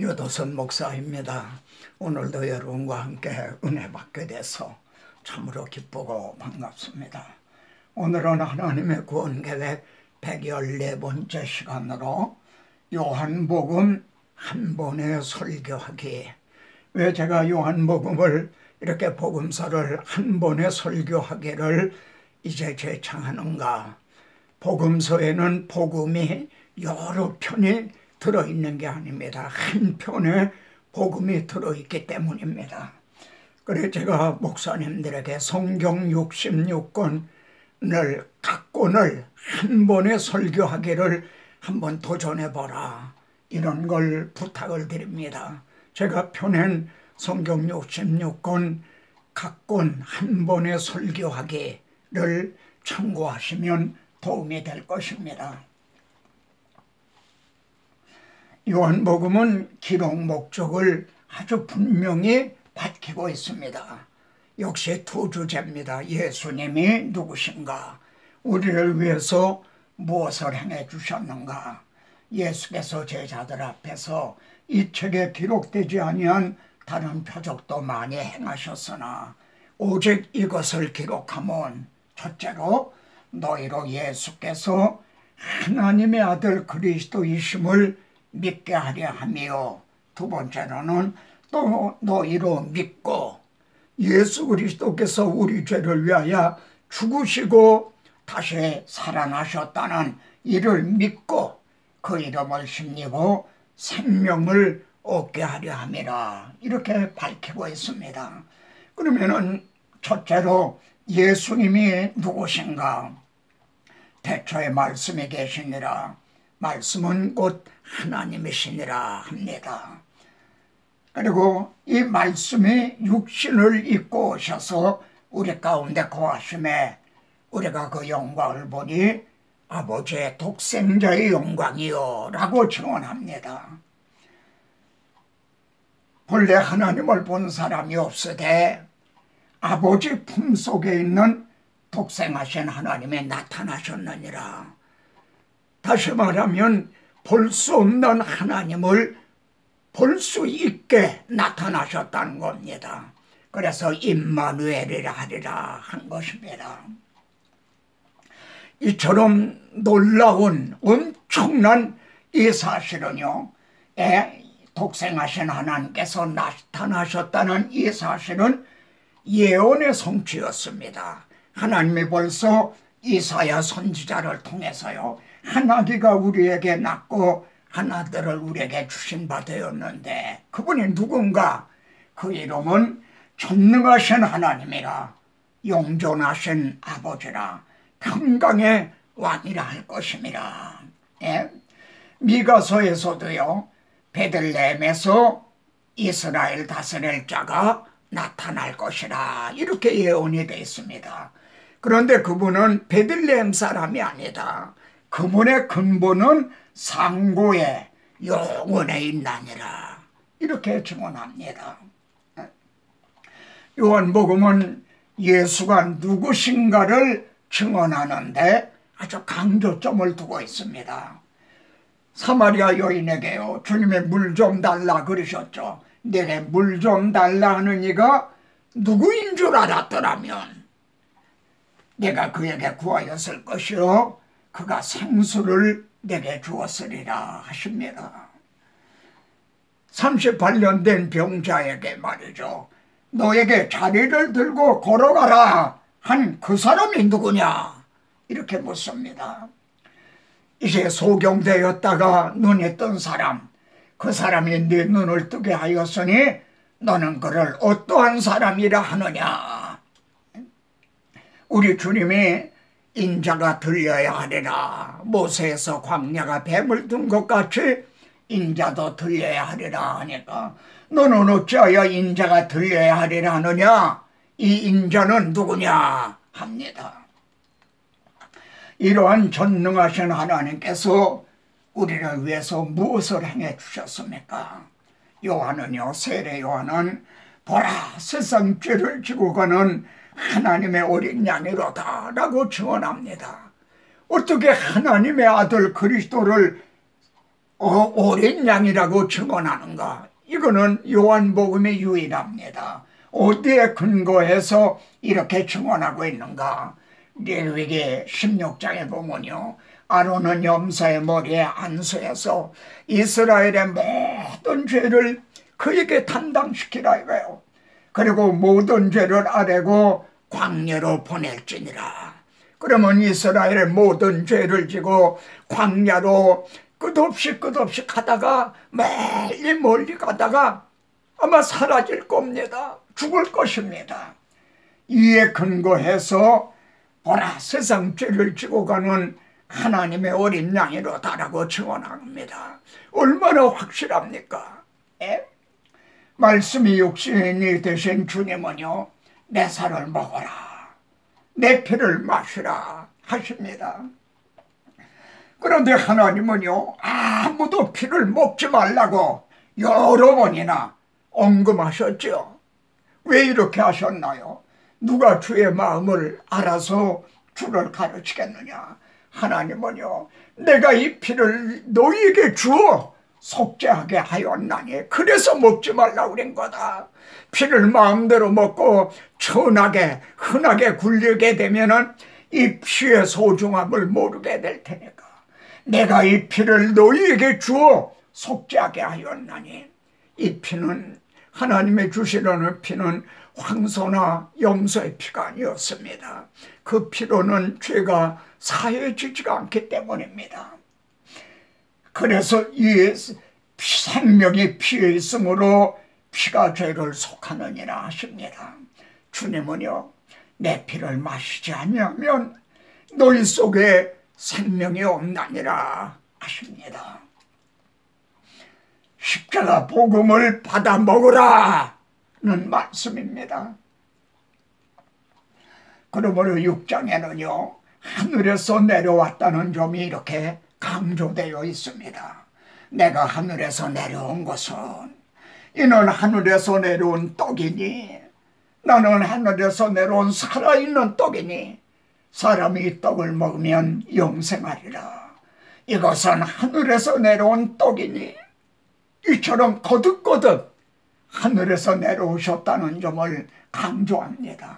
유도선 목사입니다. 오늘도 여러분과 함께 은혜 받게 돼서 참으로 기쁘고 반갑습니다. 오늘은 하나님의 구원계획 114번째 시간으로 요한복음 한 번에 설교하기. 왜 제가 요한복음을 이렇게 복음서를 한 번에 설교하기를 이제 제창하는가? 복음서에는 복음이 여러 편이 들어있는 게 아닙니다. 한 편에 복음이 들어있기 때문입니다. 그래서 제가 목사님들에게 성경 66권을 각 권을 한 번에 설교하기를 한번 도전해보라, 이런 걸 부탁을 드립니다. 제가 펴낸 성경 66권 각 권 한 번에 설교하기를 참고하시면 도움이 될 것입니다. 요한복음은 기록 목적을 아주 분명히 밝히고 있습니다. 역시 두 주제입니다. 예수님이 누구신가? 우리를 위해서 무엇을 행해 주셨는가? 예수께서 제자들 앞에서 이 책에 기록되지 아니한 다른 표적도 많이 행하셨으나 오직 이것을 기록하면 첫째로 너희로 예수께서 하나님의 아들 그리스도이심을 믿게 하려 하며, 두 번째로는 또 너희로 믿고 예수 그리스도께서 우리 죄를 위하여 죽으시고 다시 살아나셨다는 이를 믿고 그 이름을 힘입어 생명을 얻게 하려 함이라, 이렇게 밝히고 있습니다. 그러면은 첫째로 예수님이 누구신가? 태초에 말씀이 계시니라, 말씀은 곧 하나님이시니라 합니다. 그리고 이 말씀이 육신을 입고 오셔서 우리 가운데 거하심에 우리가 그 영광을 보니 아버지의 독생자의 영광이요 라고 증언합니다. 본래 하나님을 본 사람이 없으되 아버지 품속에 있는 독생하신 하나님이 나타나셨느니라. 다시 말하면 볼 수 없는 하나님을 볼 수 있게 나타나셨다는 겁니다. 그래서 임마누엘이라 하리라 한 것입니다. 이처럼 놀라운 엄청난 이 사실은요, 독생하신 하나님께서 나타나셨다는 이 사실은 예언의 성취였습니다. 하나님이 벌써 이사야 선지자를 통해서요, 하나님가 우리에게 낳고 하나들을 우리에게 주신 바 되었는데 그분이 누군가? 그 이름은 전능하신 하나님이라, 영존하신 아버지라, 평강의 왕이라 할 것임이라. 미가서에서도요, 베들레헴에서 이스라엘 다스릴 자가 나타날 것이라, 이렇게 예언이 되어 있습니다. 그런데 그분은 베들레헴 사람이 아니다. 그분의 근본은 상고에 영원에 있나니라, 이렇게 증언합니다. 요한복음은 예수가 누구신가를 증언하는데 아주 강조점을 두고 있습니다. 사마리아 여인에게요, 주님의 물 좀 달라 그러셨죠. 내게 물 좀 달라 하는 이가 누구인 줄 알았더라면 내가 그에게 구하였을 것이요, 그가 생수를 내게 주었으리라 하십니다. 38년 된 병자에게 말이죠, 너에게 자리를 들고 걸어가라 한 그 사람이 누구냐? 이렇게 묻습니다. 이제 소경되었다가 눈이 뜬 사람, 그 사람이 네 눈을 뜨게 하였으니 너는 그를 어떠한 사람이라 하느냐? 우리 주님이 인자가 들려야 하리라, 모세에서 광야가 뱀을 든 것 같이 인자도 들려야 하리라 하니까 너는 어찌하여 인자가 들려야 하리라 하느냐? 이 인자는 누구냐 합니다. 이러한 전능하신 하나님께서 우리를 위해서 무엇을 행해 주셨습니까? 요한은요, 세례 요한은 보라, 세상 죄를 지고 가는 하나님의 어린 양이로다 라고 증언합니다. 어떻게 하나님의 아들 그리스도를 어린 양이라고 증언하는가? 이거는 요한복음에 유일합니다. 어디에 근거해서 이렇게 증언하고 있는가? 레위기 16장에 보면요, 아론은 염소의 머리에 안수해서 이스라엘의 모든 죄를 그에게 담당시키라 이거예요. 그리고 모든 죄를 아뢰고 광야로 보낼지니라. 그러면 이스라엘의 모든 죄를 지고 광야로 끝없이 가다가 멀리 가다가 아마 사라질 겁니다. 죽을 것입니다. 이에 근거해서 보라, 세상 죄를 지고 가는 하나님의 어린 양이로다라고 증언합니다. 얼마나 확실합니까? 말씀이 육신이 되신 주님은요, 내 살을 먹어라, 내 피를 마시라 하십니다. 그런데 하나님은요, 아무도 피를 먹지 말라고 여러 번이나 언급하셨죠. 왜 이렇게 하셨나요? 누가 주의 마음을 알아서 주를 가르치겠느냐? 하나님은요, 내가 이 피를 너희에게 주어 속죄하게 하였나니 그래서 먹지 말라고 그런 거다. 피를 마음대로 먹고 천하게 흔하게 굴리게 되면은 이 피의 소중함을 모르게 될 테니까 내가 이 피를 너희에게 주어 속죄하게 하였나니, 이 피는, 하나님의 주시려는 피는 황소나 염소의 피가 아니었습니다. 그 피로는 죄가 사해지지가 않기 때문입니다. 그래서 이 생명이 피에 있으므로 피가 죄를 속하느니라 하십니다. 주님은요, 내 피를 마시지 않으면 너희 속에 생명이 없나니라 하십니다. 십자가 복음을 받아 먹으라는 말씀입니다. 그러므로 6장에는요, 하늘에서 내려왔다는 점이 이렇게 강조되어 있습니다. 내가 하늘에서 내려온 것은 이는 하늘에서 내려온 떡이니, 나는 하늘에서 내려온 살아있는 떡이니 사람이 이 떡을 먹으면 영생하리라. 이것은 하늘에서 내려온 떡이니, 이처럼 거듭거듭 하늘에서 내려오셨다는 점을 강조합니다.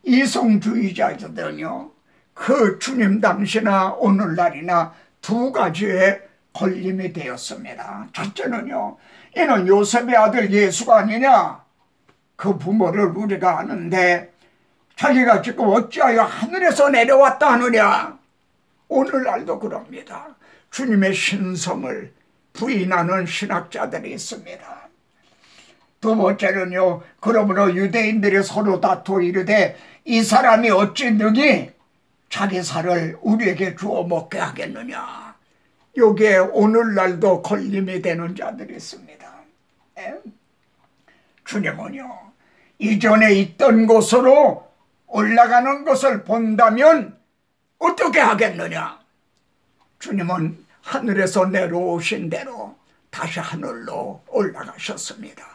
이성주의자들은요, 그 주님 당시나 오늘날이나 두 가지의 걸림이 되었습니다. 첫째는요, 이는 요셉의 아들 예수가 아니냐? 그 부모를 우리가 아는데 자기가 지금 어찌하여 하늘에서 내려왔다 하느냐? 오늘날도 그럽니다. 주님의 신성을 부인하는 신학자들이 있습니다. 두 번째는요, 그러므로 유대인들이 서로 다투어 이르되 이 사람이 어찌 능히 자기 살을 우리에게 주어 먹게 하겠느냐? 여기에 오늘날도 걸림이 되는 자들이 있습니다. 주님은요, 이전에 있던 곳으로 올라가는 것을 본다면 어떻게 하겠느냐? 주님은 하늘에서 내려오신 대로 다시 하늘로 올라가셨습니다.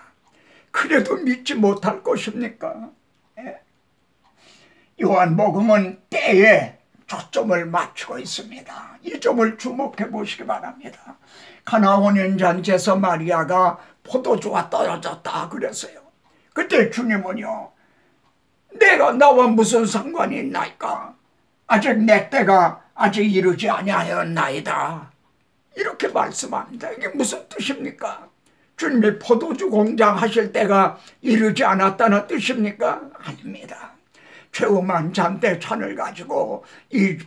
그래도 믿지 못할 것입니까? 요한복음은 때에 초점을 맞추고 있습니다. 이 점을 주목해 보시기 바랍니다. 가나 혼인잔치에서 마리아가 포도주가 떨어졌다 그랬어요. 그때 주님은요, 내가 나와 무슨 상관이 있나이까? 아직 내 때가 아직 이르지 아니하였나이다. 이렇게 말씀합니다. 이게 무슨 뜻입니까? 주님이 포도주 공장 하실 때가 이르지 않았다는 뜻입니까? 아닙니다. 최후만 잔때 잔을 가지고 이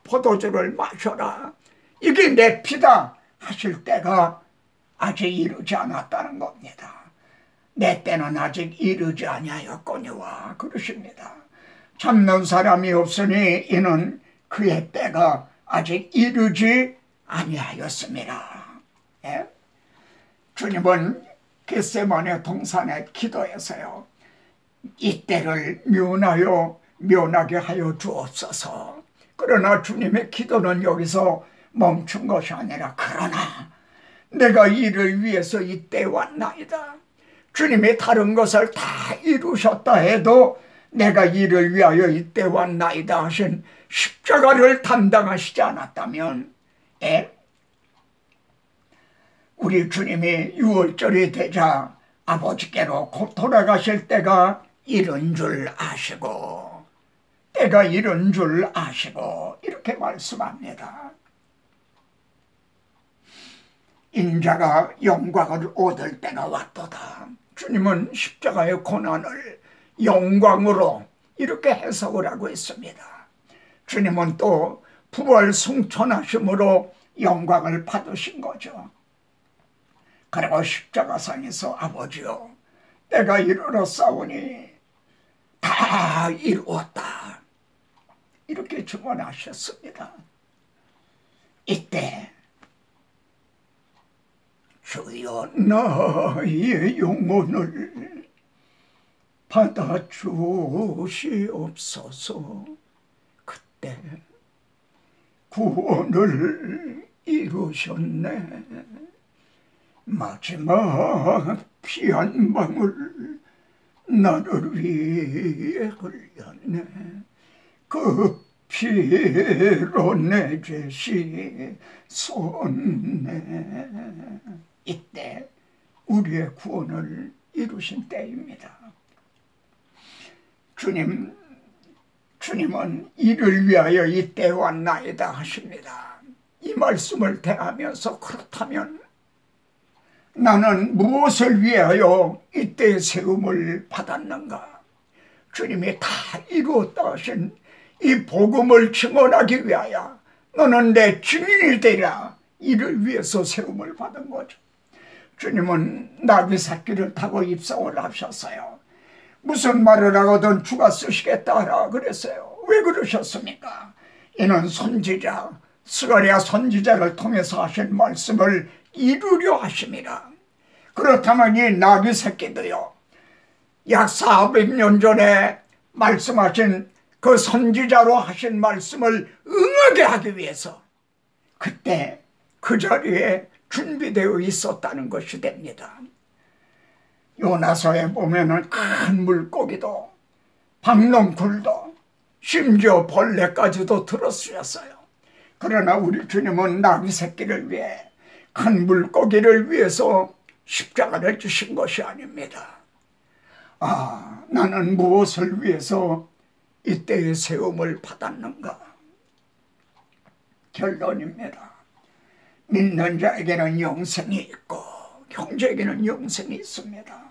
포도주를 마셔라, 이게 내 피다 하실 때가 아직 이르지 않았다는 겁니다. 내 때는 아직 이르지 아니하였거니와 그러십니다. 참는 사람이 없으니 이는 그의 때가 아직 이르지 아니하였습니다. 주님은 겟세마네 동산에 기도해서요, 이 때를 면하게 하여 주옵소서. 그러나 주님의 기도는 여기서 멈춘 것이 아니라, 그러나 내가 이를 위해서 이때 왔나이다. 주님이 다른 것을 다 이루셨다 해도 내가 이를 위하여 이때 왔나이다 하신 십자가를 담당하시지 않았다면 우리 주님이 6월절이 되자 아버지께로 곧 돌아가실 때가 이른 줄 아시고, 때가 이른 줄 아시고 이렇게 말씀합니다. 인자가 영광을 얻을 때가 왔도다. 주님은 십자가의 고난을 영광으로 이렇게 해석을 하고 있습니다. 주님은 또 부활 승천하심으로 영광을 받으신 거죠. 그리고 십자가상에서 아버지여, 때가 이르렀사오니 다 이루었다, 이렇게 증언하셨습니다. 이때 주여 나의 영혼을 받아주시옵소서. 그때 구원을 이루셨네. 마지막 피 한 방울 나를 위해 흘렸네. 그 피로 내 죄 씻었네. 이때 우리의 구원을 이루신 때입니다. 주님은 이를 위하여 이때 왔나이다 하십니다. 이 말씀을 대하면서 그렇다면 나는 무엇을 위하여 이때 세움을 받았는가? 주님이 다 이루었다 하신 이 복음을 증언하기 위하여 너는 내 증인이 되라, 이를 위해서 세움을 받은 거죠. 주님은 나귀 새끼를 타고 입성을 하셨어요. 무슨 말을 하거든 주가 쓰시겠다 하라 그랬어요. 왜 그러셨습니까? 이는 선지자 스가랴 선지자를 통해서 하신 말씀을 이루려 하심이라. 그렇다면 이 나귀 새끼도요, 약 400년 전에 말씀하신 그 선지자로 하신 말씀을 응하게 하기 위해서 그때 그 자리에 준비되어 있었다는 것이 됩니다. 요나서에 보면은 큰 물고기도 박농굴도 심지어 벌레까지도 들어쓰였어요. 그러나 우리 주님은 나귀 새끼를 위해, 큰 물고기를 위해서 십자가를 주신 것이 아닙니다. 아, 나는 무엇을 위해서 이때의 세움을 받았는가? 결론입니다. 믿는 자에게는 영생이 있고 형제에게는 영생이 있습니다.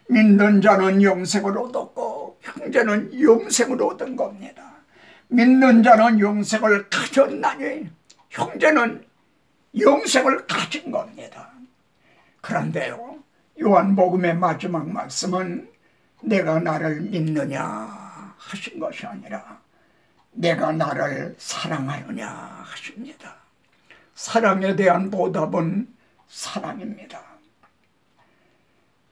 믿는 자는 영생을 얻었고 형제는 영생을 얻은 겁니다. 믿는 자는 영생을 가졌나니 형제는 영생을 가진 겁니다. 그런데요, 요한복음의 마지막 말씀은 내가 나를 믿느냐 하신 것이 아니라 내가 나를 사랑하느냐 하십니다. 사랑에 대한 보답은 사랑입니다.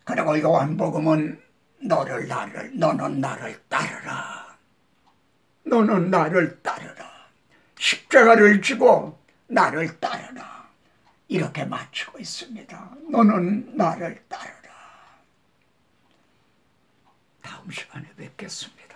그리고 요한복음은 너는 나를 따르라, 너는 나를 따르라, 십자가를 지고 나를 따르라, 이렇게 마치고 있습니다. 너는 나를 따르라. 다음 시간에 뵙겠습니다.